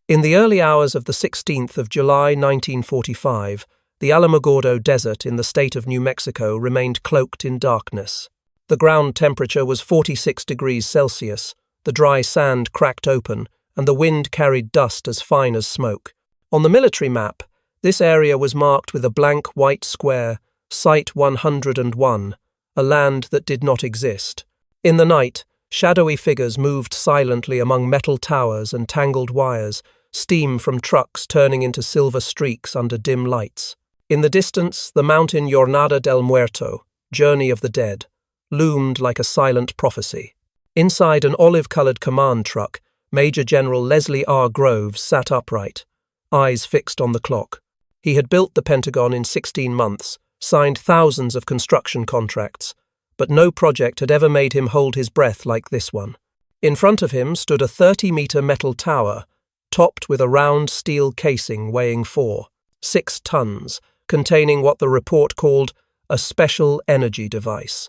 In the early hours of the 16th of July 1945, the Alamogordo Desert in the state of New Mexico remained cloaked in darkness. The ground temperature was 46 degrees Celsius, the dry sand cracked open, and the wind carried dust as fine as smoke. On the military map, this area was marked with a blank white square, Site 101, a land that did not exist. In the night, shadowy figures moved silently among metal towers and tangled wires, steam from trucks turning into silver streaks under dim lights. In the distance, the mountain Jornada del Muerto, Journey of the Dead, loomed like a silent prophecy. Inside an olive-colored command truck, Major General Leslie R. Groves sat upright, eyes fixed on the clock. He had built the Pentagon in 16 months, signed thousands of construction contracts, but no project had ever made him hold his breath like this one. In front of him stood a 30-meter metal tower, topped with a round steel casing weighing 6 tons, containing what the report called a special energy device.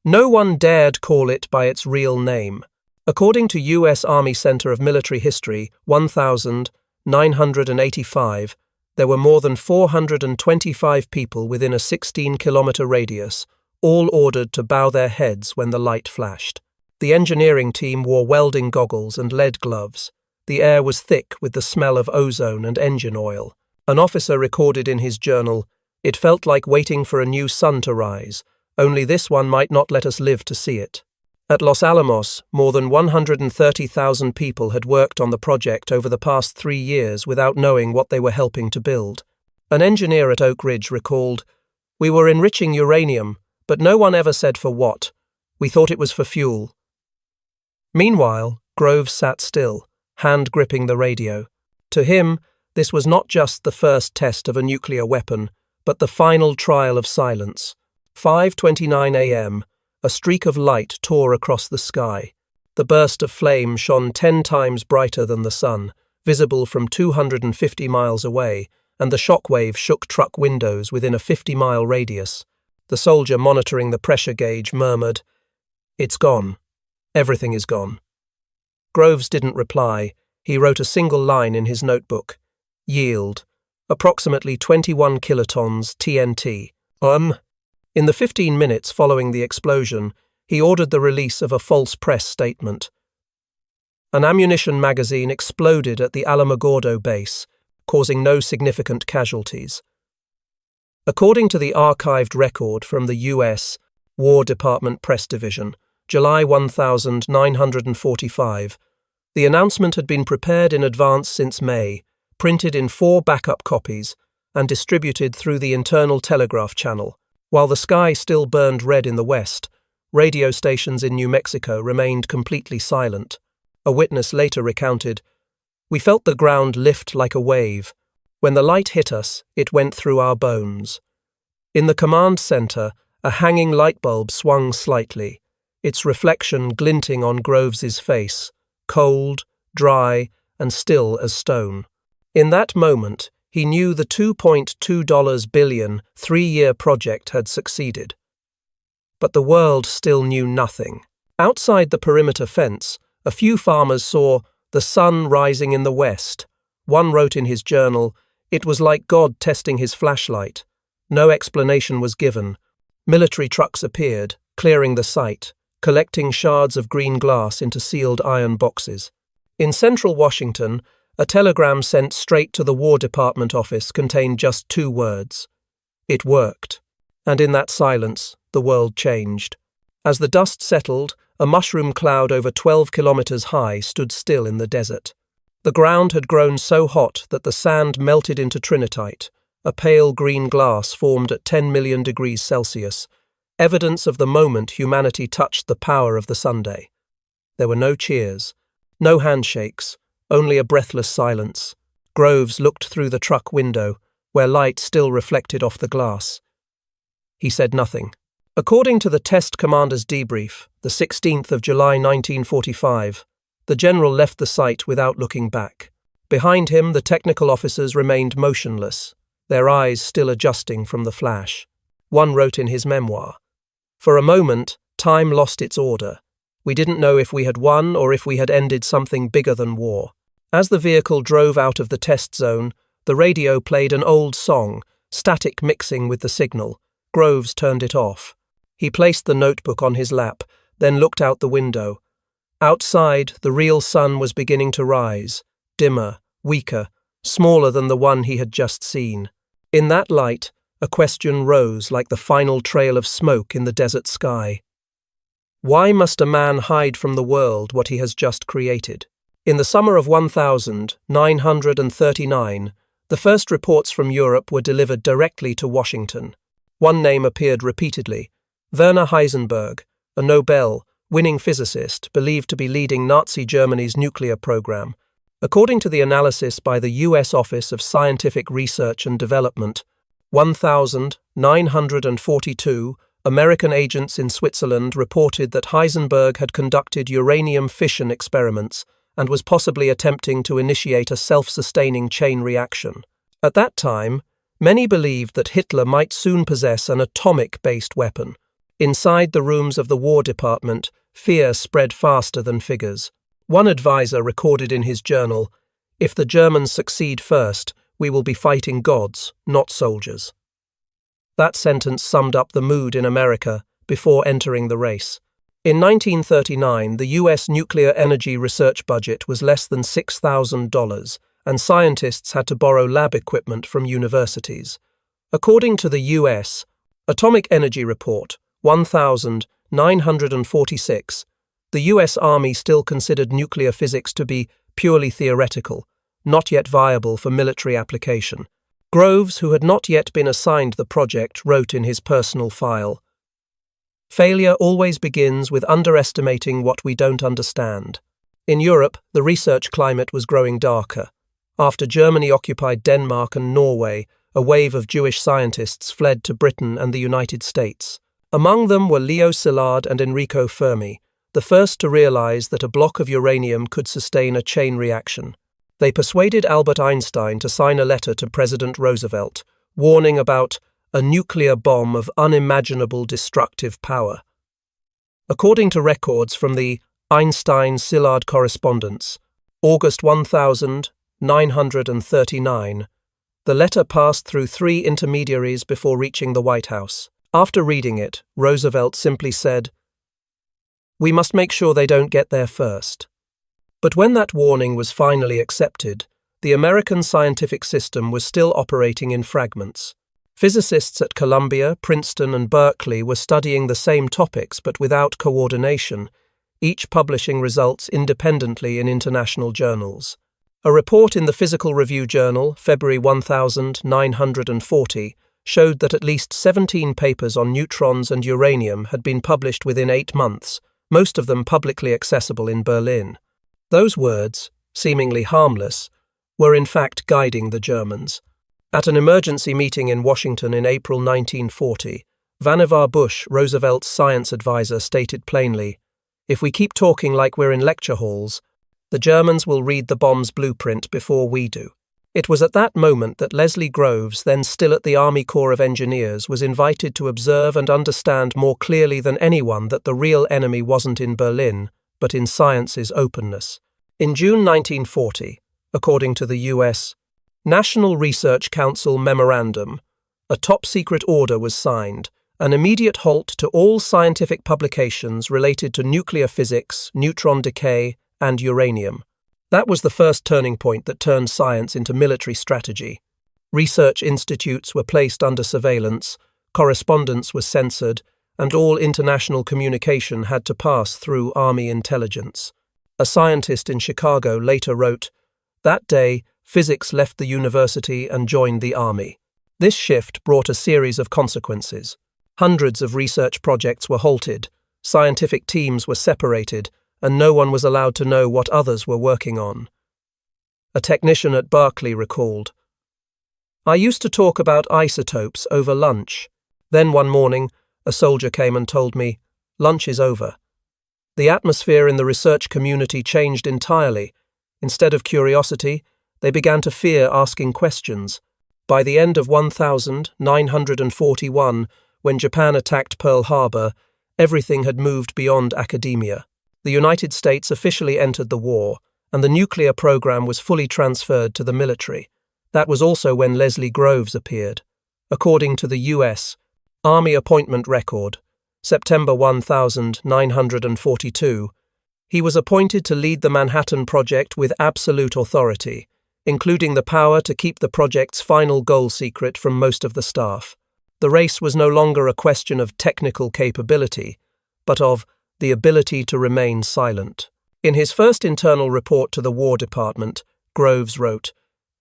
No one dared call it by its real name. According to U.S. Army Center of Military History 1985, there were more than 425 people within a 16-kilometer radius, all ordered to bow their heads when the light flashed. The engineering team wore welding goggles and lead gloves. The air was thick with the smell of ozone and engine oil. An officer recorded in his journal, "It felt like waiting for a new sun to rise, only this one might not let us live to see it." At Los Alamos, more than 130,000 people had worked on the project over the past 3 years without knowing what they were helping to build. An engineer at Oak Ridge recalled, "We were enriching uranium, but no one ever said for what. We thought it was for fuel." Meanwhile, Groves sat still, hand gripping the radio. To him, this was not just the first test of a nuclear weapon, but the final trial of silence. 5:29 a.m., a streak of light tore across the sky. The burst of flame shone 10 times brighter than the sun, visible from 250 miles away, and the shockwave shook truck windows within a 50-mile radius. The soldier monitoring the pressure gauge murmured, "It's gone. Everything is gone." Groves didn't reply. He wrote a single line in his notebook. Yield, approximately 21 kilotons TNT. In the 15 minutes following the explosion, he ordered the release of a false press statement. An ammunition magazine exploded at the Alamogordo base, causing no significant casualties. According to the archived record from the U.S. War Department Press Division, July 1945, the announcement had been prepared in advance since May, printed in 4 backup copies, and distributed through the internal telegraph channel. While the sky still burned red in the west, radio stations in New Mexico remained completely silent. A witness later recounted, "We felt the ground lift like a wave. When the light hit us, it went through our bones." In the command center, a hanging light bulb swung slightly, its reflection glinting on Groves's face, cold, dry, and still as stone. In that moment, he knew the $2.2 billion 3-year project had succeeded. But the world still knew nothing. Outside the perimeter fence, a few farmers saw the sun rising in the west. One wrote in his journal, "It was like God testing his flashlight." No explanation was given. Military trucks appeared, clearing the site, collecting shards of green glass into sealed iron boxes. In central Washington, a telegram sent straight to the War Department office contained just 2 words. It worked. And in that silence, the world changed. As the dust settled, a mushroom cloud over 12 kilometers high stood still in the desert. The ground had grown so hot that the sand melted into trinitite, a pale green glass formed at 10 million degrees Celsius, evidence of the moment humanity touched the power of the Sunday. There were no cheers, no handshakes, only a breathless silence. Groves looked through the truck window, where light still reflected off the glass. He said nothing. According to the test commander's debrief, the 16th of July 1945, the general left the site without looking back. Behind him, the technical officers remained motionless, their eyes still adjusting from the flash. One wrote in his memoir, "For a moment, time lost its order. We didn't know if we had won or if we had ended something bigger than war." As the vehicle drove out of the test zone, the radio played an old song, static mixing with the signal. Groves turned it off. He placed the notebook on his lap, then looked out the window. Outside, the real sun was beginning to rise, dimmer, weaker, smaller than the one he had just seen. In that light, a question rose like the final trail of smoke in the desert sky. Why must a man hide from the world what he has just created? In the summer of 1939, the first reports from Europe were delivered directly to Washington. One name appeared repeatedly: Werner Heisenberg, a Nobel-winning physicist believed to be leading Nazi Germany's nuclear program. According to the analysis by the U.S. Office of Scientific Research and Development, 1,942 American agents in Switzerland reported that Heisenberg had conducted uranium fission experiments and was possibly attempting to initiate a self-sustaining chain reaction. At that time, many believed that Hitler might soon possess an atomic-based weapon. Inside the rooms of the War Department, fear spread faster than figures. One advisor recorded in his journal, "If the Germans succeed first, we will be fighting gods, not soldiers." That sentence summed up the mood in America before entering the race. In 1939, the U.S. nuclear energy research budget was less than $6,000, and scientists had to borrow lab equipment from universities. According to the U.S. Atomic Energy Report 1946, the U.S. Army still considered nuclear physics to be purely theoretical, not yet viable for military application. Groves, who had not yet been assigned the project, wrote in his personal file, "Failure always begins with underestimating what we don't understand." In Europe, the research climate was growing darker. After Germany occupied Denmark and Norway, a wave of Jewish scientists fled to Britain and the United States. Among them were Leo Szilard and Enrico Fermi, the first to realize that a block of uranium could sustain a chain reaction. They persuaded Albert Einstein to sign a letter to President Roosevelt, warning about a nuclear bomb of unimaginable destructive power. According to records from the Einstein-Szilard correspondence, August 1939, the letter passed through 3 intermediaries before reaching the White House. After reading it, Roosevelt simply said, "We must make sure they don't get there first." But when that warning was finally accepted, the American scientific system was still operating in fragments. Physicists at Columbia, Princeton, and Berkeley were studying the same topics but without coordination, each publishing results independently in international journals. A report in the Physical Review Journal, February 1940, showed that at least 17 papers on neutrons and uranium had been published within 8 months, most of them publicly accessible in Berlin. Those words, seemingly harmless, were in fact guiding the Germans. At an emergency meeting in Washington in April 1940, Vannevar Bush, Roosevelt's science advisor, stated plainly, "If we keep talking like we're in lecture halls, the Germans will read the bomb's blueprint before we do." It was at that moment that Leslie Groves, then still at the Army Corps of Engineers, was invited to observe and understand more clearly than anyone that the real enemy wasn't in Berlin, but in science's openness. In June 1940, according to the U.S. National Research Council Memorandum, a top-secret order was signed, an immediate halt to all scientific publications related to nuclear physics, neutron decay, and uranium. That was the first turning point that turned science into military strategy. Research institutes were placed under surveillance, correspondence was censored, and all international communication had to pass through Army intelligence. A scientist in Chicago later wrote, "That day, physics left the university and joined the Army." This shift brought a series of consequences. Hundreds of research projects were halted, scientific teams were separated, and no one was allowed to know what others were working on. A technician at Berkeley recalled, "I used to talk about isotopes over lunch. Then one morning, a soldier came and told me, 'Lunch is over.' The atmosphere in the research community changed entirely. Instead of curiosity, they began to fear asking questions. By the end of 1941, when Japan attacked Pearl Harbor, everything had moved beyond academia. The United States officially entered the war, and the nuclear program was fully transferred to the military. That was also when Leslie Groves appeared. According to the U.S. Army appointment record, September 1942, he was appointed to lead the Manhattan Project with absolute authority, including the power to keep the project's final goal secret from most of the staff. The race was no longer a question of technical capability, but of the ability to remain silent. In his first internal report to the War Department, Groves wrote,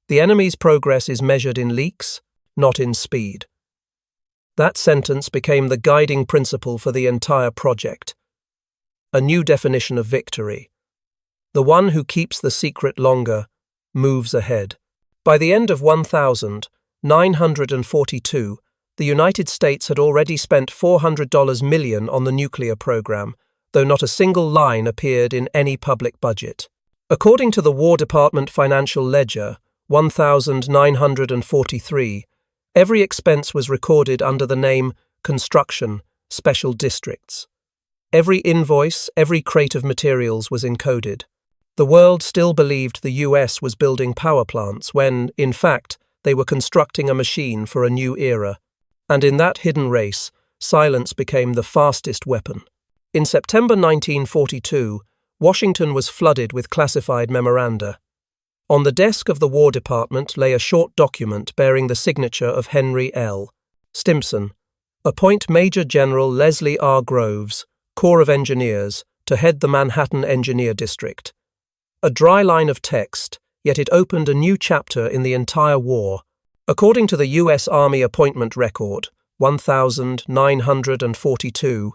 "The enemy's progress is measured in leaks, not in speed." That sentence became the guiding principle for the entire project. A new definition of victory. The one who keeps the secret longer moves ahead. By the end of 1942, the United States had already spent $400 million on the nuclear program, though not a single line appeared in any public budget. According to the War Department Financial Ledger, 1943, every expense was recorded under the name Construction, Special Districts. Every invoice, every crate of materials was encoded. The world still believed the US was building power plants when, in fact, they were constructing a machine for a new era. And in that hidden race, silence became the fastest weapon. In September 1942, Washington was flooded with classified memoranda. On the desk of the War Department lay a short document bearing the signature of Henry L. Stimson. Appoint Major General Leslie R. Groves, Corps of Engineers, to head the Manhattan Engineer District. A dry line of text, yet it opened a new chapter in the entire war. According to the U.S. Army appointment record, 1942,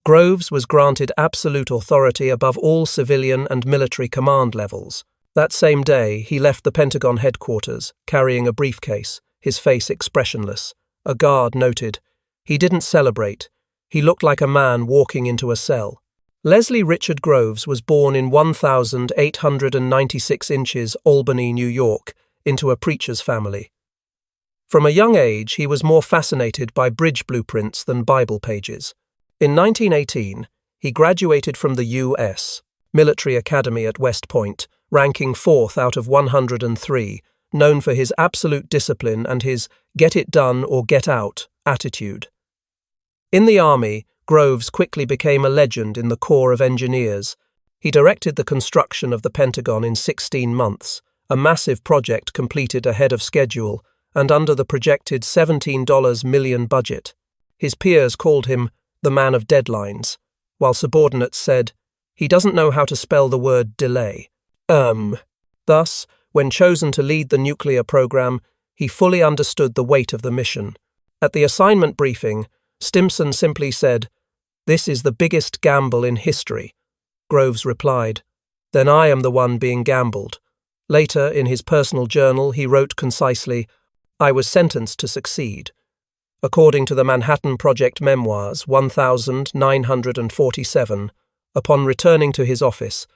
Groves was granted absolute authority above all civilian and military command levels. That same day, he left the Pentagon headquarters, carrying a briefcase, his face expressionless. A guard noted, "He didn't celebrate. He looked like a man walking into a cell." Leslie Richard Groves was born in 1,896 inches, Albany, New York, into a preacher's family. From a young age, he was more fascinated by bridge blueprints than Bible pages. In 1918, he graduated from the U.S. Military Academy at West Point, ranking 4th out of 103, known for his absolute discipline and his get it done or get out attitude. In the Army, Groves quickly became a legend in the Corps of Engineers. He directed the construction of the Pentagon in 16 months, a massive project completed ahead of schedule and under the projected $17 million budget. His peers called him the man of deadlines, while subordinates said, "He doesn't know how to spell the word delay." Thus, when chosen to lead the nuclear program, he fully understood the weight of the mission. At the assignment briefing, Stimson simply said, "This is the biggest gamble in history." Groves replied, "Then I am the one being gambled." Later, in his personal journal, he wrote concisely, "I was sentenced to succeed." According to the Manhattan Project Memoirs, 1947, upon returning to his office,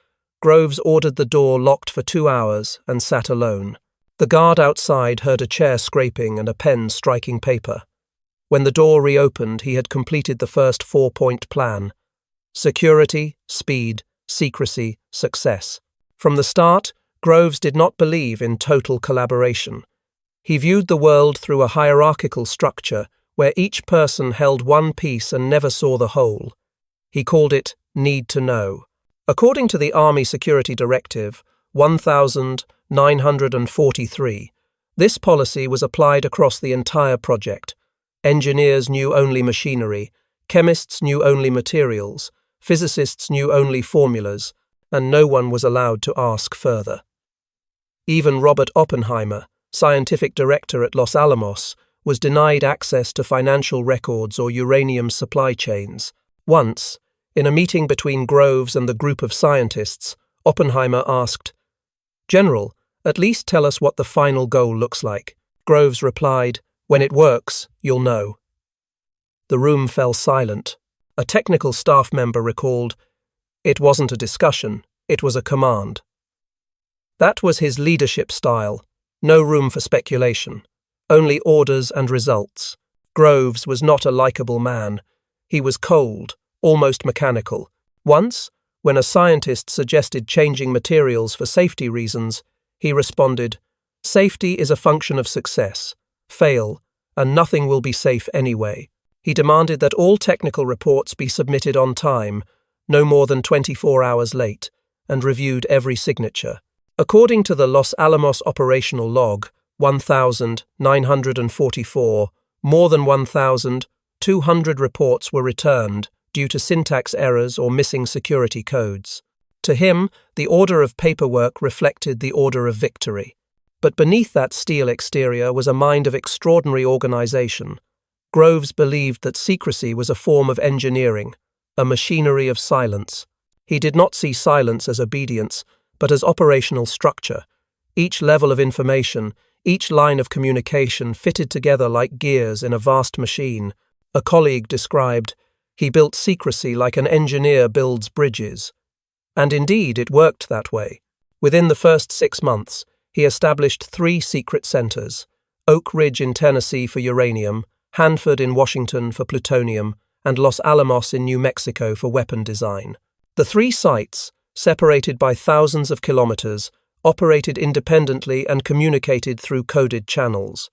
Groves ordered the door locked for 2 hours and sat alone. The guard outside heard a chair scraping and a pen striking paper. When the door reopened, he had completed the first 4-point plan: security, speed, secrecy, success. From the start, Groves did not believe in total collaboration. He viewed the world through a hierarchical structure where each person held one piece and never saw the whole. He called it need to know. According to the Army Security Directive 1943, this policy was applied across the entire project. Engineers knew only machinery, chemists knew only materials, physicists knew only formulas, and no one was allowed to ask further. Even Robert Oppenheimer, scientific director at Los Alamos, was denied access to financial records or uranium supply chains. Once, in a meeting between Groves and the group of scientists, Oppenheimer asked, "General, at least tell us what the final goal looks like." Groves replied, "When it works, you'll know." The room fell silent. A technical staff member recalled, "It wasn't a discussion, it was a command." That was his leadership style. No room for speculation. Only orders and results. Groves was not a likable man. He was cold, almost mechanical. Once, When a scientist suggested changing materials for safety reasons, he responded, "Safety is a function of success. Fail, and nothing will be safe anyway." He demanded that all technical reports be submitted on time, no more than 24 hours late, and reviewed every signature. According to the Los Alamos operational log, 1944, more than 1,200 reports were returned due to syntax errors or missing security codes. To him, the order of paperwork reflected the order of victory. But beneath that steel exterior was a mind of extraordinary organization. Groves believed that secrecy was a form of engineering, a machinery of silence. He did not see silence as obedience, but as operational structure. Each level of information, each line of communication fitted together like gears in a vast machine. A colleague described, "He built secrecy like an engineer builds bridges." And indeed, it worked that way. Within the first 6 months, he established 3 secret centers: Oak Ridge in Tennessee for uranium, Hanford in Washington for plutonium, and Los Alamos in New Mexico for weapon design. The 3 sites, separated by thousands of kilometers, operated independently and communicated through coded channels.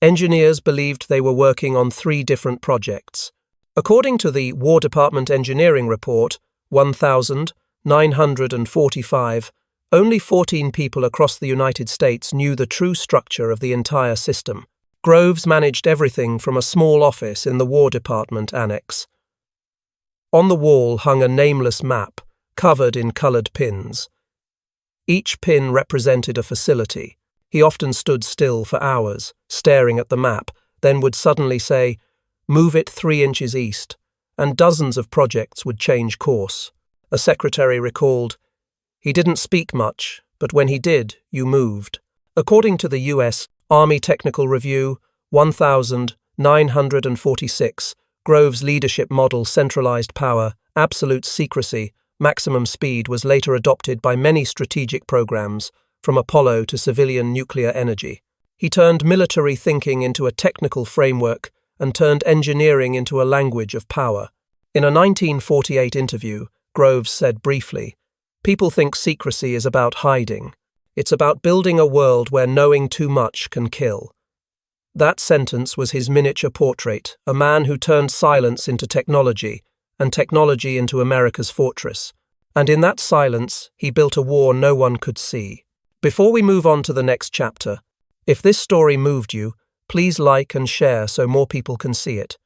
Engineers believed they were working on 3 different projects. According to the War Department Engineering Report, 1945, only 14 people across the United States knew the true structure of the entire system. Groves managed everything from a small office in the War Department annex. On the wall hung a nameless map, covered in colored pins. Each pin represented a facility. He often stood still for hours, staring at the map, then would suddenly say, "Move it 3 inches east," and dozens of projects would change course. A secretary recalled, "He didn't speak much, but when he did, you moved." According to the U.S. Army Technical Review, 1946, Groves' leadership model centralized power, absolute secrecy, maximum speed was later adopted by many strategic programs, from Apollo to civilian nuclear energy. He turned military thinking into a technical framework and turned engineering into a language of power. In a 1948 interview, Groves said briefly, "People think secrecy is about hiding. It's about building a world where knowing too much can kill." That sentence was his miniature portrait, a man who turned silence into technology, and technology into America's fortress. And in that silence, he built a war no one could see. Before we move on to the next chapter, if this story moved you, please like and share so more people can see it.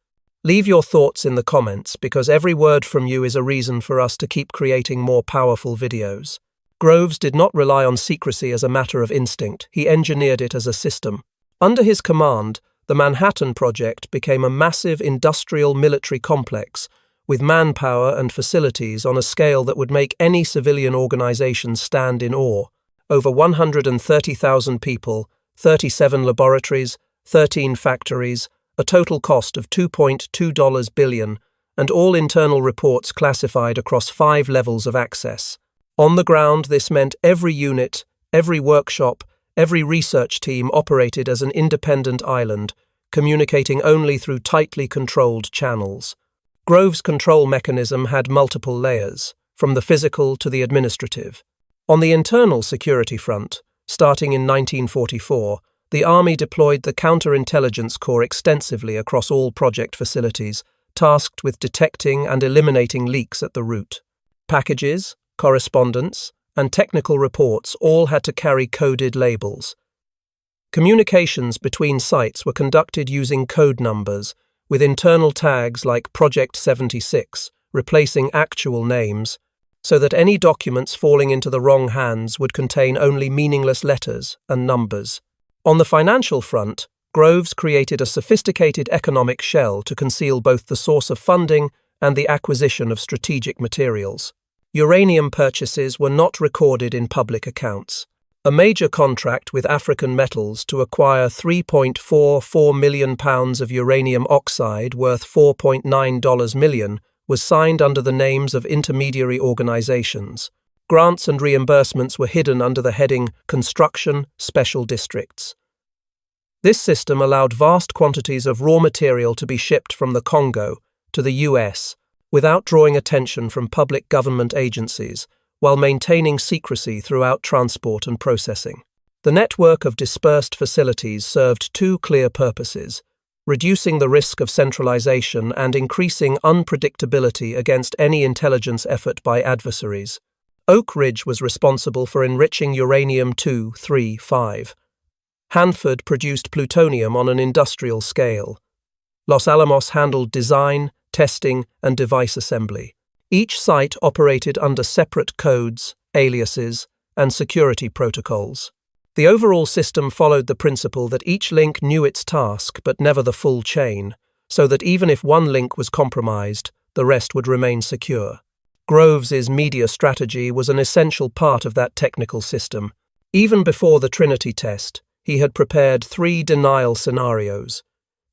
Leave your thoughts in the comments, because every word from you is a reason for us to keep creating more powerful videos. Groves did not rely on secrecy as a matter of instinct, he engineered it as a system. Under his command, the Manhattan Project became a massive industrial military complex, with manpower and facilities on a scale that would make any civilian organization stand in awe. Over 130,000 people, 37 laboratories, 13 factories, a total cost of $2.2 billion, and all internal reports classified across 5 levels of access. On the ground, this meant every unit, every workshop, every research team operated as an independent island, communicating only through tightly controlled channels. Groves' control mechanism had multiple layers, from the physical to the administrative. On the internal security front, starting in 1944, the Army deployed the Counterintelligence Corps extensively across all project facilities, tasked with detecting and eliminating leaks at the root. Packages, correspondence, and technical reports all had to carry coded labels. Communications between sites were conducted using code numbers, with internal tags like Project 76, replacing actual names, so that any documents falling into the wrong hands would contain only meaningless letters and numbers. On the financial front, Groves created a sophisticated economic shell to conceal both the source of funding and the acquisition of strategic materials. Uranium purchases were not recorded in public accounts. A major contract with African Metals to acquire 3.44 million pounds of uranium oxide worth $4.9 million was signed under the names of intermediary organizations. Grants and reimbursements were hidden under the heading Construction Special Districts. This system allowed vast quantities of raw material to be shipped from the Congo to the US, without drawing attention from public government agencies, while maintaining secrecy throughout transport and processing. The network of dispersed facilities served two clear purposes: reducing the risk of centralization and increasing unpredictability against any intelligence effort by adversaries. Oak Ridge was responsible for enriching uranium-235. Hanford produced plutonium on an industrial scale. Los Alamos handled design, testing, and device assembly. Each site operated under separate codes, aliases, and security protocols. The overall system followed the principle that each link knew its task but never the full chain, so that even if one link was compromised, the rest would remain secure. Groves's media strategy was an essential part of that technical system. Even before the Trinity test, he had prepared 3 denial scenarios.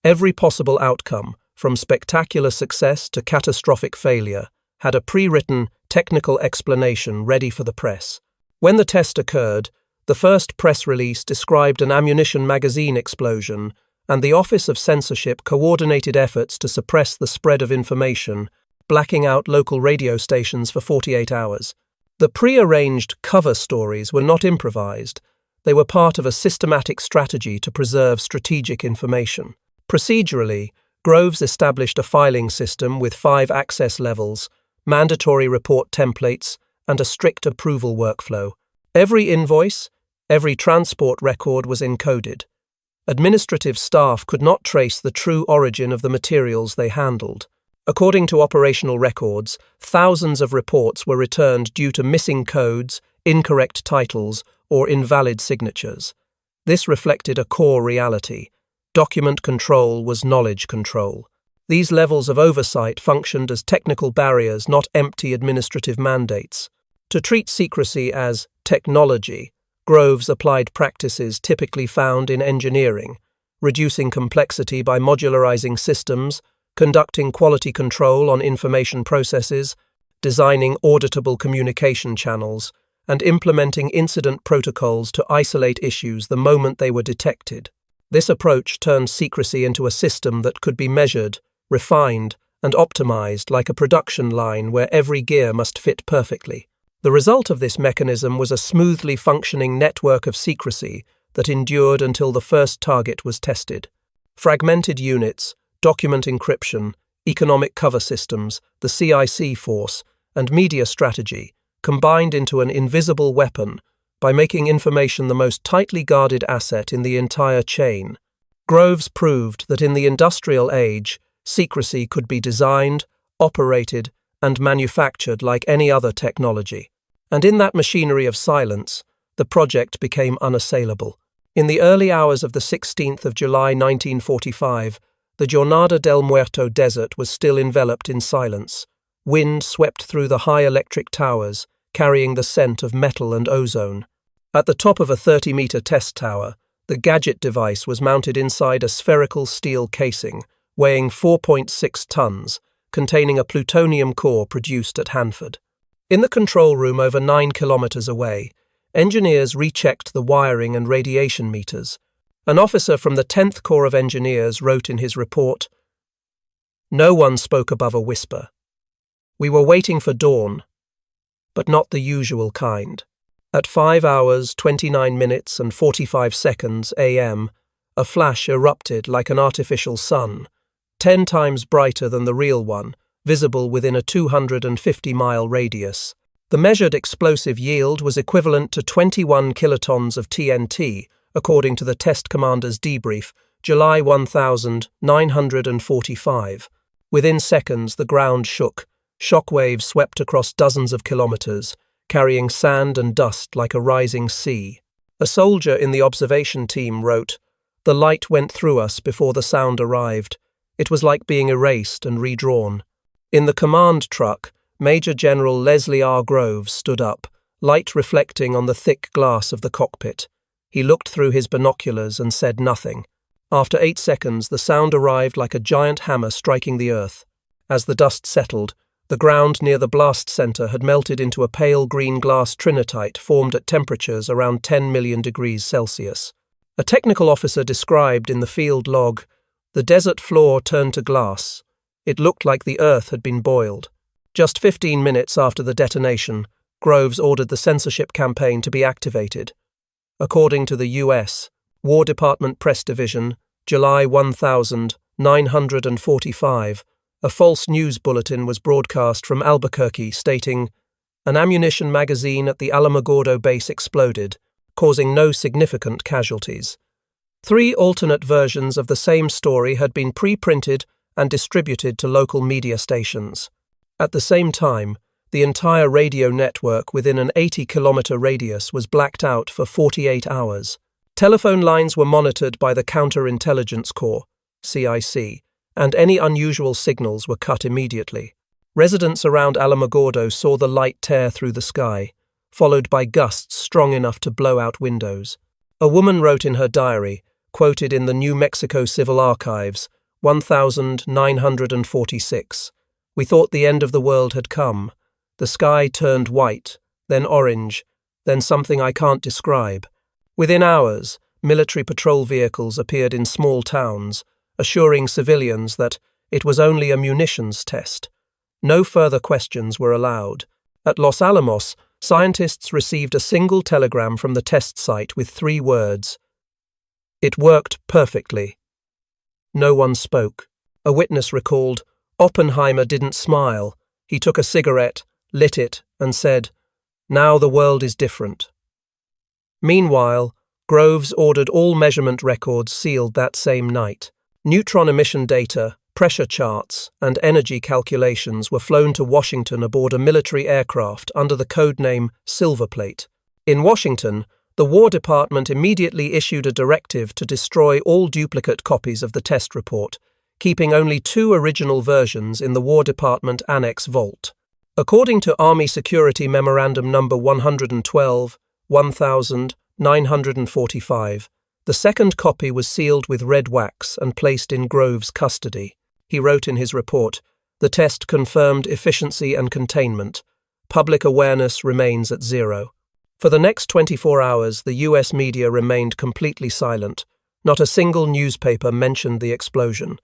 Every possible outcome, from spectacular success to catastrophic failure, had a pre-written technical explanation ready for the press. When the test occurred, the first press release described an ammunition magazine explosion, and the Office of Censorship coordinated efforts to suppress the spread of information, blacking out local radio stations for 48 hours. The pre-arranged cover stories were not improvised. They were part of a systematic strategy to preserve strategic information. Procedurally, Groves established a filing system with 5 access levels, mandatory report templates, and a strict approval workflow. Every invoice, every transport record was encoded. Administrative staff could not trace the true origin of the materials they handled. According to operational records, thousands of reports were returned due to missing codes, incorrect titles, or invalid signatures. This reflected a core reality. Document control was knowledge control. These levels of oversight functioned as technical barriers, not empty administrative mandates. To treat secrecy as technology, Groves applied practices typically found in engineering, reducing complexity by modularizing systems, conducting quality control on information processes, designing auditable communication channels, and implementing incident protocols to isolate issues the moment they were detected. This approach turned secrecy into a system that could be measured, refined, and optimized like a production line where every gear must fit perfectly. The result of this mechanism was a smoothly functioning network of secrecy that endured until the first target was tested. Fragmented units, document encryption, economic cover systems, the CIC force, and media strategy combined into an invisible weapon by making information the most tightly guarded asset in the entire chain. Groves proved that in the industrial age, secrecy could be designed, operated, and manufactured like any other technology. And in that machinery of silence, the project became unassailable. In the early hours of the 16th of July 1945, the Jornada del Muerto desert was still enveloped in silence. Wind swept through the high electric towers, carrying the scent of metal and ozone. At the top of a 30-meter test tower, the gadget device was mounted inside a spherical steel casing, weighing 4.6 tons, containing a plutonium core produced at Hanford. In the control room over 9 kilometers away, engineers rechecked the wiring and radiation meters. An officer from the 10th Corps of Engineers wrote in his report, "No one spoke above a whisper. We were waiting for dawn, but not the usual kind. At 5 hours, 29 minutes and 45 seconds a.m., a flash erupted like an artificial sun, 10 times brighter than the real one, visible within a 250-mile radius. The measured explosive yield was equivalent to 21 kilotons of TNT, according to the test commander's debrief, July 1945. Within seconds, the ground shook. Shockwaves swept across dozens of kilometers, carrying sand and dust like a rising sea. A soldier in the observation team wrote, "The light went through us before the sound arrived. It was like being erased and redrawn." In the command truck, Major General Leslie R. Groves stood up, light reflecting on the thick glass of the cockpit. He looked through his binoculars and said nothing. After 8 seconds, the sound arrived like a giant hammer striking the earth. As the dust settled, the ground near the blast center had melted into a pale green glass trinitite formed at temperatures around 10 million degrees Celsius. A technical officer described in the field log, "The desert floor turned to glass. It looked like the earth had been boiled." Just 15 minutes after the detonation, Groves ordered the censorship campaign to be activated. According to the U.S. War Department Press Division, July 1945, a false news bulletin was broadcast from Albuquerque stating, "An ammunition magazine at the Alamogordo base exploded, causing no significant casualties." 3 alternate versions of the same story had been pre-printed and distributed to local media stations. At the same time, the entire radio network within an 80-kilometer radius was blacked out for 48 hours. Telephone lines were monitored by the Counterintelligence Corps, CIC, and any unusual signals were cut immediately. Residents around Alamogordo saw the light tear through the sky, followed by gusts strong enough to blow out windows. A woman wrote in her diary, quoted in the New Mexico Civil Archives, 1946, "We thought the end of the world had come. The sky turned white, then orange, then something I can't describe. Within hours, military patrol vehicles appeared in small towns, assuring civilians that it was only a munitions test. No further questions were allowed. At Los Alamos, scientists received a single telegram from the test site with 3 words. It worked perfectly. No one spoke. A witness recalled, Oppenheimer didn't smile. He took a cigarette, lit it, and said, 'Now the world is different.'" Meanwhile, Groves ordered all measurement records sealed that same night. Neutron emission data, pressure charts, and energy calculations were flown to Washington aboard a military aircraft under the codename Silverplate. In Washington, the War Department immediately issued a directive to destroy all duplicate copies of the test report, keeping only 2 original versions in the War Department Annex Vault. According to Army Security Memorandum No. 112, 1945, the second copy was sealed with red wax and placed in Groves' custody. He wrote in his report, "The test confirmed efficiency and containment. Public awareness remains at 0. For the next 24 hours, the U.S. media remained completely silent. Not a single newspaper mentioned the explosion.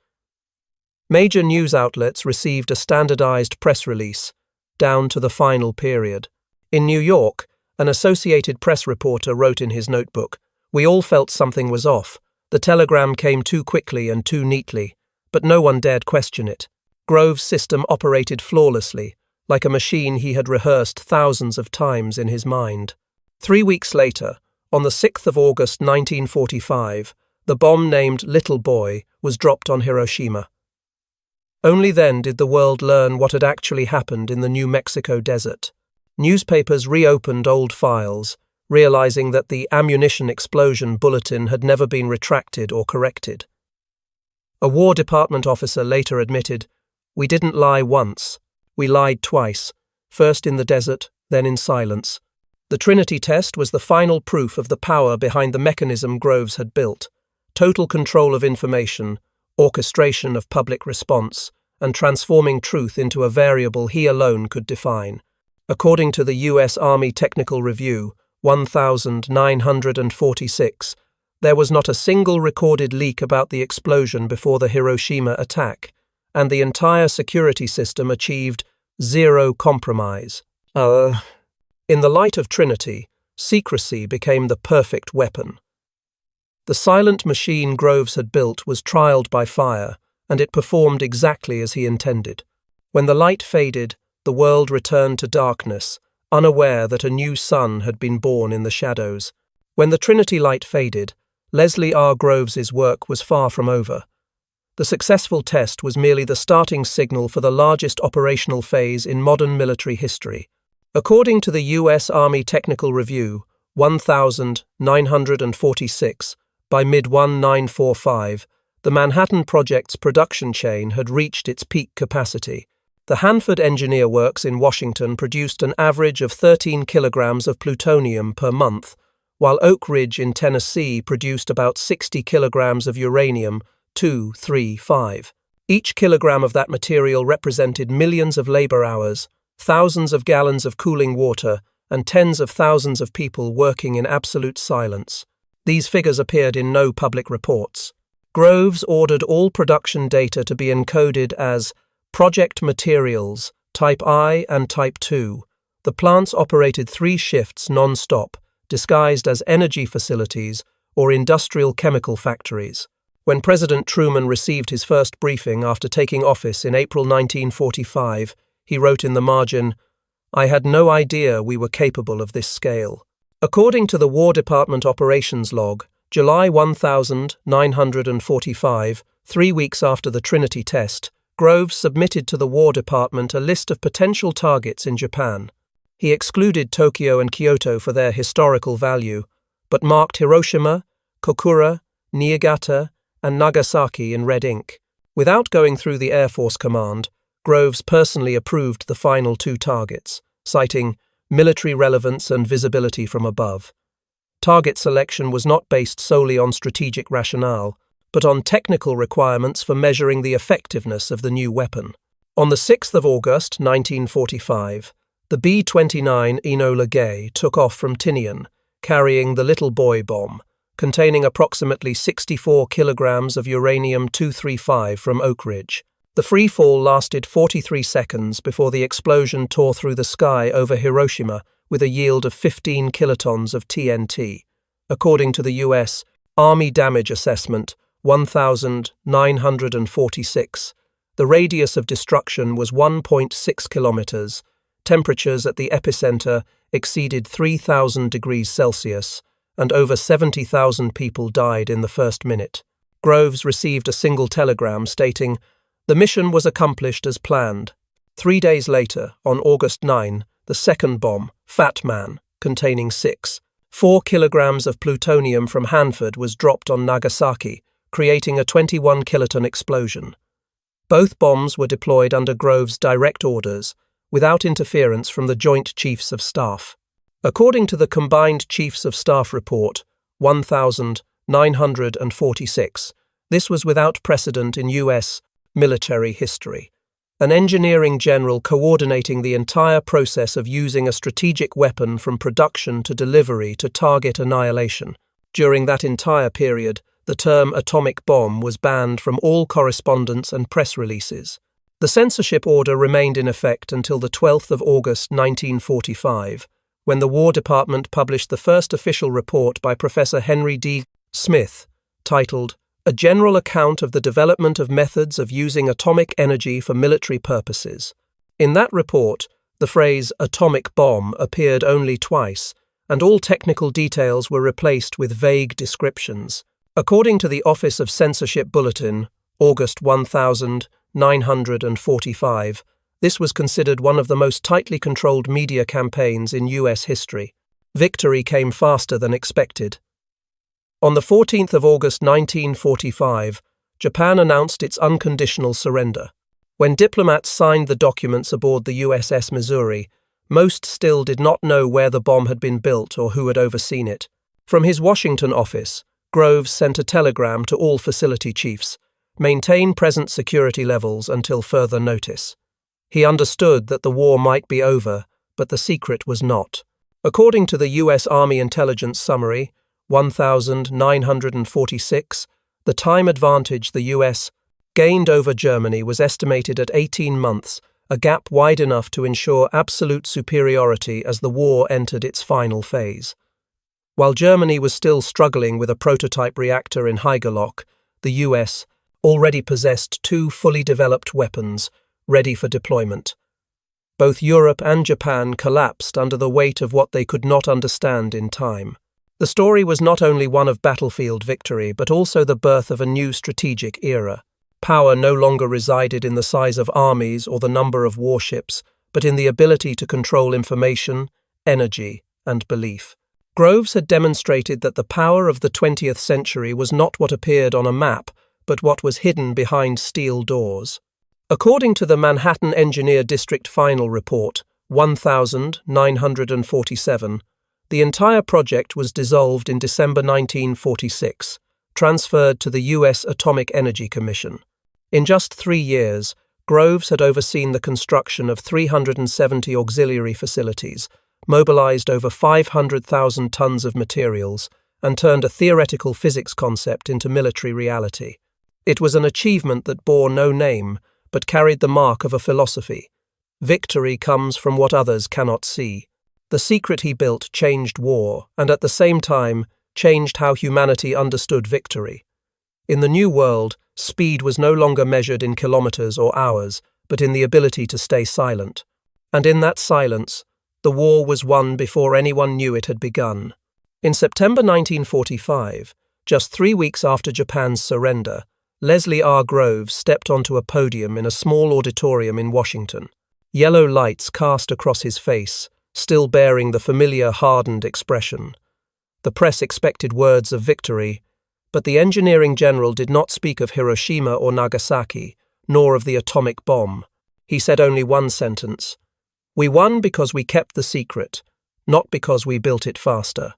Major news outlets received a standardized press release, down to the final period. In New York, an Associated Press reporter wrote in his notebook, "We all felt something was off. The telegram came too quickly and too neatly, but no one dared question it. Groves' system operated flawlessly, like a machine he had rehearsed thousands of times in his mind." 3 weeks later, on the 6th of August 1945, the bomb named Little Boy was dropped on Hiroshima. Only then did the world learn what had actually happened in the New Mexico desert. Newspapers reopened old files, realizing that the ammunition explosion bulletin had never been retracted or corrected. A War Department officer later admitted, "We didn't lie once. We lied twice, first in the desert, then in silence." The Trinity test was the final proof of the power behind the mechanism Groves had built: total control of information, orchestration of public response, and transforming truth into a variable he alone could define. According to the U.S. Army Technical Review, 1946, there was not a single recorded leak about the explosion before the Hiroshima attack, and the entire security system achieved 0 compromise. In the light of Trinity, secrecy became the perfect weapon. The silent machine Groves had built was trialed by fire, and it performed exactly as he intended. When the light faded, the world returned to darkness, unaware that a new sun had been born in the shadows. When the Trinity light faded, Leslie R. Groves's work was far from over. The successful test was merely the starting signal for the largest operational phase in modern military history. According to the U.S. Army Technical Review, 1946, by mid-1945, the Manhattan Project's production chain had reached its peak capacity. The Hanford Engineer Works in Washington produced an average of 13 kilograms of plutonium per month, while Oak Ridge in Tennessee produced about 60 kilograms of uranium-235. Each kilogram of that material represented millions of labor hours, thousands of gallons of cooling water, and tens of thousands of people working in absolute silence. These figures appeared in no public reports. Groves ordered all production data to be encoded as project materials Type I and Type II. The plants operated 3 shifts non-stop, disguised as energy facilities or industrial chemical factories. When President Truman received his first briefing after taking office in April 1945, he wrote in the margin, "I had no idea we were capable of this scale." According to the War Department operations log, July 1945, 3 weeks after the Trinity test, Groves submitted to the War Department a list of potential targets in Japan. He excluded Tokyo and Kyoto for their historical value, but marked Hiroshima, Kokura, Niigata, and Nagasaki in red ink. Without going through the Air Force Command, Groves personally approved the final 2 targets, citing military relevance and visibility from above. Target selection was not based solely on strategic rationale, but on technical requirements for measuring the effectiveness of the new weapon. On the 6th of August 1945, the B-29 Enola Gay took off from Tinian, carrying the Little Boy bomb, containing approximately 64 kilograms of uranium-235 from Oak Ridge. The free fall lasted 43 seconds before the explosion tore through the sky over Hiroshima with a yield of 15 kilotons of TNT. According to the U.S. Army Damage Assessment 1946, the radius of destruction was 1.6 kilometers. Temperatures at the epicenter exceeded 3,000 degrees Celsius, and over 70,000 people died in the first minute. Groves received a single telegram stating, "The mission was accomplished as planned." 3 days later, on August 9, the second bomb, Fat Man, containing 4 kilograms of plutonium from Hanford was dropped on Nagasaki, creating a 21 kiloton explosion. Both bombs were deployed under Groves' direct orders, without interference from the Joint Chiefs of Staff. According to the Combined Chiefs of Staff Report 1946, this was without precedent in U.S. military history. An engineering general coordinating the entire process of using a strategic weapon from production to delivery to target annihilation. During that entire period, the term atomic bomb was banned from all correspondence and press releases. The censorship order remained in effect until the 12th of August 1945, when the War Department published the first official report by Professor Henry D. Smith, titled A General Account of the Development of Methods of Using Atomic Energy for Military Purposes. In that report, the phrase atomic bomb appeared only twice, and all technical details were replaced with vague descriptions. According to the Office of Censorship Bulletin, August 1945, this was considered one of the most tightly controlled media campaigns in U.S. history. Victory came faster than expected. On the 14th of August 1945, Japan announced its unconditional surrender. When diplomats signed the documents aboard the USS Missouri, most still did not know where the bomb had been built or who had overseen it. From his Washington office, Groves sent a telegram to all facility chiefs: maintain present security levels until further notice. He understood that the war might be over, but the secret was not. According to the U.S. Army Intelligence Summary 1946, the time advantage the U.S. gained over Germany was estimated at 18 months, a gap wide enough to ensure absolute superiority as the war entered its final phase. While Germany was still struggling with a prototype reactor in Haigerloch, the U.S. already possessed 2 fully developed weapons, ready for deployment. Both Europe and Japan collapsed under the weight of what they could not understand in time. The story was not only one of battlefield victory, but also the birth of a new strategic era. Power no longer resided in the size of armies or the number of warships, but in the ability to control information, energy, and belief. Groves had demonstrated that the power of the 20th century was not what appeared on a map, but what was hidden behind steel doors. According to the Manhattan Engineer District Final Report 1947, the entire project was dissolved in December 1946, transferred to the U.S. Atomic Energy Commission. In just 3 years, Groves had overseen the construction of 370 auxiliary facilities, mobilized over 500,000 tons of materials, and turned a theoretical physics concept into military reality. It was an achievement that bore no name, but carried the mark of a philosophy: Victory comes from what others cannot see. The secret he built changed war, and at the same time, changed how humanity understood victory. In the new world, speed was no longer measured in kilometers or hours, but in the ability to stay silent. And in that silence, the war was won before anyone knew it had begun. In September 1945, just 3 weeks after Japan's surrender, Leslie R. Groves stepped onto a podium in a small auditorium in Washington. Yellow lights cast across his face, still bearing the familiar hardened expression. The press expected words of victory, but the engineering general did not speak of Hiroshima or Nagasaki, nor of the atomic bomb. He said only one sentence: "We won because we kept the secret, not because we built it faster."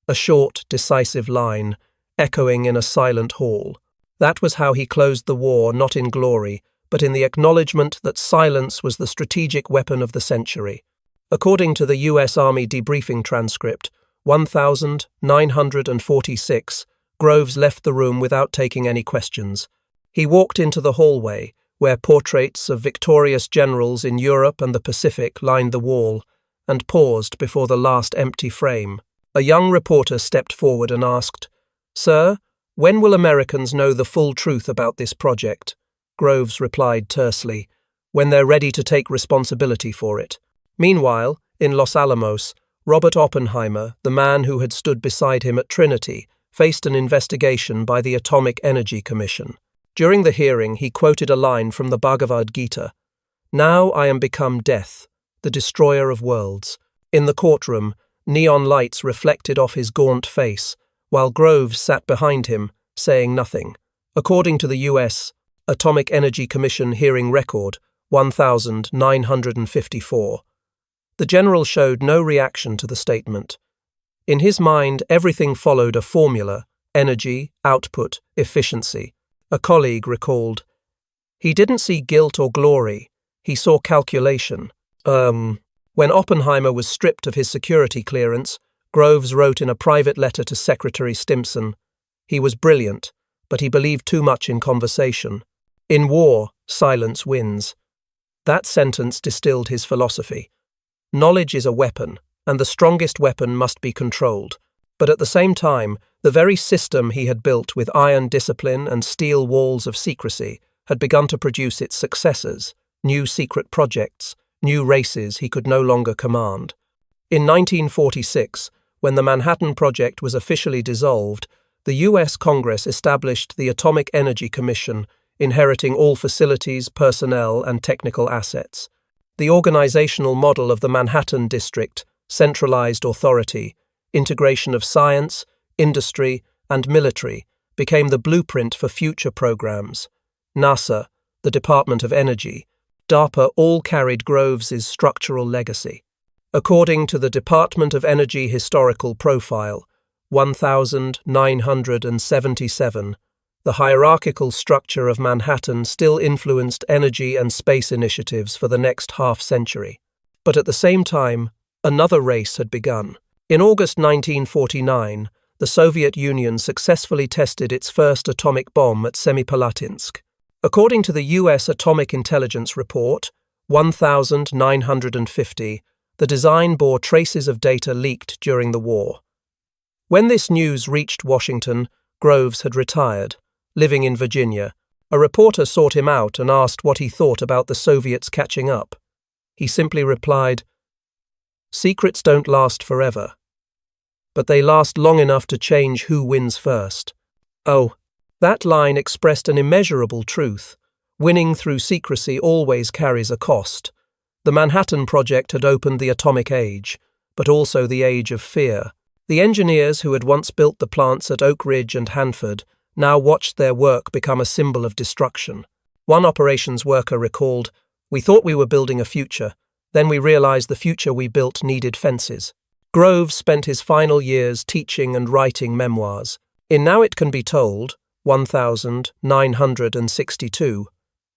A short, decisive line, echoing in a silent hall. That was how he closed the war, not in glory, but in the acknowledgement that silence was the strategic weapon of the century. According to the U.S. Army debriefing transcript, 1946, Groves left the room without taking any questions. He walked into the hallway, where portraits of victorious generals in Europe and the Pacific lined the wall, and paused before the last empty frame. A young reporter stepped forward and asked, "Sir, when will Americans know the full truth about this project?" Groves replied tersely, "When they're ready to take responsibility for it." Meanwhile, in Los Alamos, Robert Oppenheimer, the man who had stood beside him at Trinity, faced an investigation by the Atomic Energy Commission. During the hearing, he quoted a line from the Bhagavad Gita, "Now I am become death, the destroyer of worlds." In the courtroom, neon lights reflected off his gaunt face, while Groves sat behind him, saying nothing. According to the U.S. Atomic Energy Commission hearing record, 1954, the general showed no reaction to the statement. In his mind, everything followed a formula: energy, output, efficiency. A colleague recalled, "He didn't see guilt or glory, he saw calculation." When Oppenheimer was stripped of his security clearance, Groves wrote in a private letter to Secretary Stimson, "He was brilliant, but he believed too much in conversation. In war, silence wins." That sentence distilled his philosophy. Knowledge is a weapon, and the strongest weapon must be controlled. But at the same time, the very system he had built with iron discipline and steel walls of secrecy had begun to produce its successors, new secret projects, new races he could no longer command. In 1946, when the Manhattan Project was officially dissolved, the U.S. Congress established the Atomic Energy Commission, inheriting all facilities, personnel, and technical assets. The organizational model of the Manhattan District, centralized authority, integration of science, industry, and military, became the blueprint for future programs. NASA, the Department of Energy, DARPA all carried Groves's structural legacy. According to the Department of Energy Historical Profile, 1977, the hierarchical structure of Manhattan still influenced energy and space initiatives for the next half-century. But at the same time, another race had begun. In August 1949, the Soviet Union successfully tested its first atomic bomb at Semipalatinsk. According to the U.S. Atomic Intelligence Report, 1950, the design bore traces of data leaked during the war. When this news reached Washington, Groves had retired, living in Virginia. A reporter sought him out and asked what he thought about the Soviets catching up. He simply replied, "Secrets don't last forever, but they last long enough to change who wins first." Oh, that line expressed an immeasurable truth. Winning through secrecy always carries a cost. The Manhattan Project had opened the atomic age, but also the age of fear. The engineers who had once built the plants at Oak Ridge and Hanford now watched their work become a symbol of destruction. One operations worker recalled, "We thought we were building a future. Then we realized the future we built needed fences." Groves spent his final years teaching and writing memoirs. In Now It Can Be Told, 1962,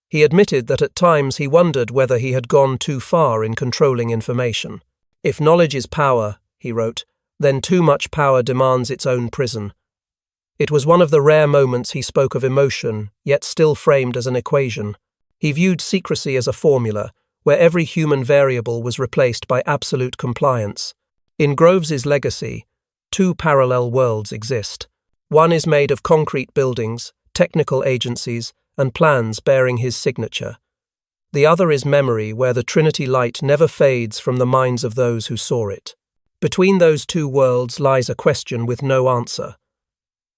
he admitted that at times he wondered whether he had gone too far in controlling information. "If knowledge is power," he wrote, "then too much power demands its own prison." It was one of the rare moments he spoke of emotion, yet still framed as an equation. He viewed secrecy as a formula, where every human variable was replaced by absolute compliance. In Groves's legacy, two parallel worlds exist. One is made of concrete buildings, technical agencies, and plans bearing his signature. The other is memory, where the Trinity light never fades from the minds of those who saw it. Between those two worlds lies a question with no answer.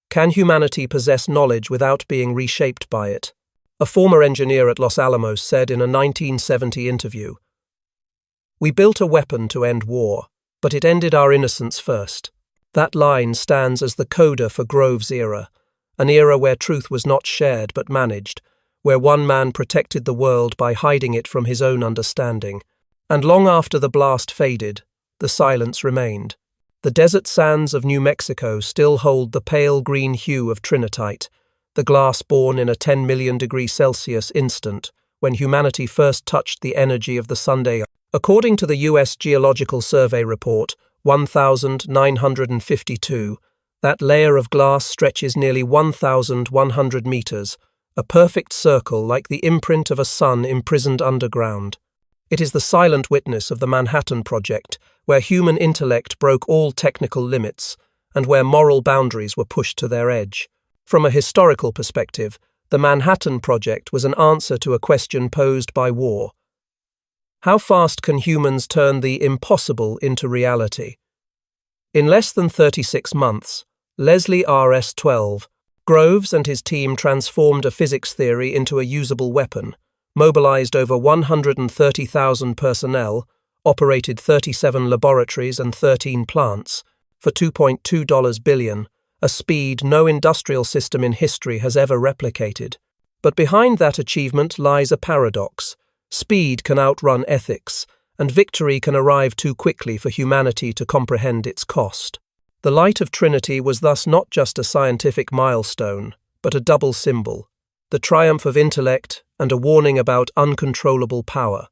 Can humanity possess knowledge without being reshaped by it? A former engineer at Los Alamos said in a 1970 interview, "We built a weapon to end war, but it ended our innocence first." That line stands as the coda for Groves' era, an era where truth was not shared but managed, where one man protected the world by hiding it from his own understanding. And long after the blast faded, the silence remained. The desert sands of New Mexico still hold the pale green hue of trinitite, the glass born in a 10 million degrees Celsius instant when humanity first touched the energy of the Sunday. According to the U.S. Geological Survey report 1952, that layer of glass stretches nearly 1,100 meters, a perfect circle like the imprint of a sun imprisoned underground. It is the silent witness of the Manhattan Project, where human intellect broke all technical limits and where moral boundaries were pushed to their edge. From a historical perspective, the Manhattan Project was an answer to a question posed by war. How fast can humans turn the impossible into reality? In less than 36 months, Leslie RS-12, Groves and his team transformed a physics theory into a usable weapon, mobilized over 130,000 personnel, operated 37 laboratories and 13 plants, for $2.2 billion, a speed no industrial system in history has ever replicated. But behind that achievement lies a paradox. Speed can outrun ethics, and victory can arrive too quickly for humanity to comprehend its cost. The light of Trinity was thus not just a scientific milestone, but a double symbol, the triumph of intellect and a warning about uncontrollable power.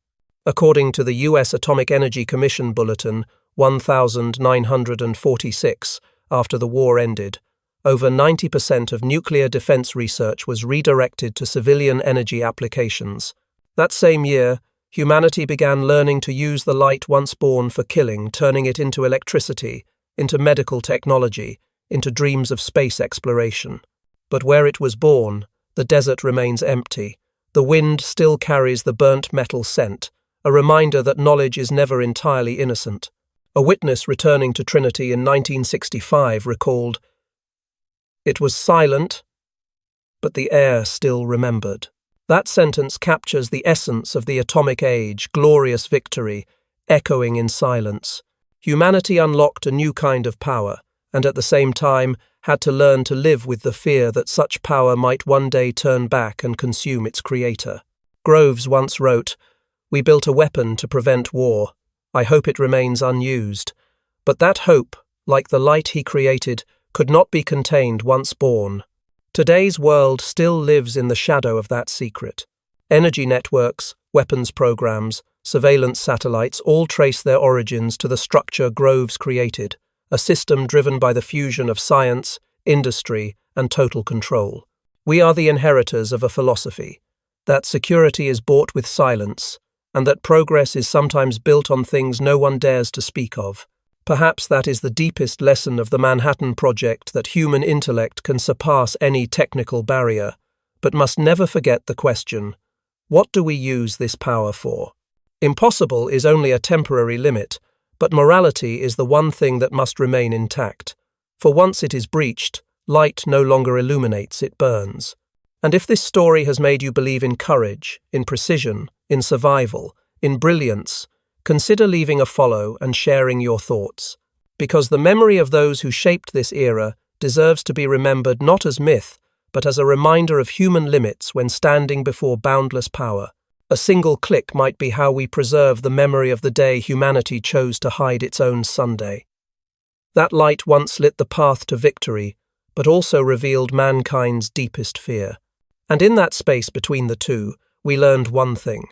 According to the U.S. Atomic Energy Commission Bulletin 1946, after the war ended, over 90% of nuclear defense research was redirected to civilian energy applications. That same year, humanity began learning to use the light once born for killing, turning it into electricity, into medical technology, into dreams of space exploration. But where it was born, the desert remains empty. The wind still carries the burnt metal scent, a reminder that knowledge is never entirely innocent. A witness returning to Trinity in 1965 recalled, "It was silent, but the air still remembered." That sentence captures the essence of the atomic age, glorious victory, echoing in silence. Humanity unlocked a new kind of power, and at the same time had to learn to live with the fear that such power might one day turn back and consume its creator. Groves once wrote, "We built a weapon to prevent war. I hope it remains unused." But that hope, like the light he created, could not be contained once born. Today's world still lives in the shadow of that secret. Energy networks, weapons programs, surveillance satellites all trace their origins to the structure Groves created, a system driven by the fusion of science, industry, and total control. We are the inheritors of a philosophy, that security is bought with silence, and that progress is sometimes built on things no one dares to speak of. Perhaps that is the deepest lesson of the Manhattan Project, that human intellect can surpass any technical barrier, but must never forget the question, what do we use this power for? Impossible is only a temporary limit, but morality is the one thing that must remain intact. For once it is breached, light no longer illuminates, it burns. And if this story has made you believe in courage, in precision, in survival, in brilliance, consider leaving a follow and sharing your thoughts, because the memory of those who shaped this era deserves to be remembered not as myth, but as a reminder of human limits when standing before boundless power. A single click might be how we preserve the memory of the day humanity chose to hide its own Sunday. That light once lit the path to victory, but also revealed mankind's deepest fear. And in that space between the two, we learned one thing.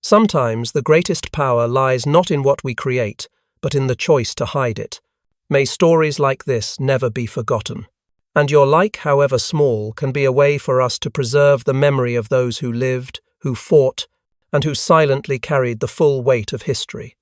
Sometimes the greatest power lies not in what we create, but in the choice to hide it. May stories like this never be forgotten. And your like, however small, can be a way for us to preserve the memory of those who lived, who fought, and who silently carried the full weight of history.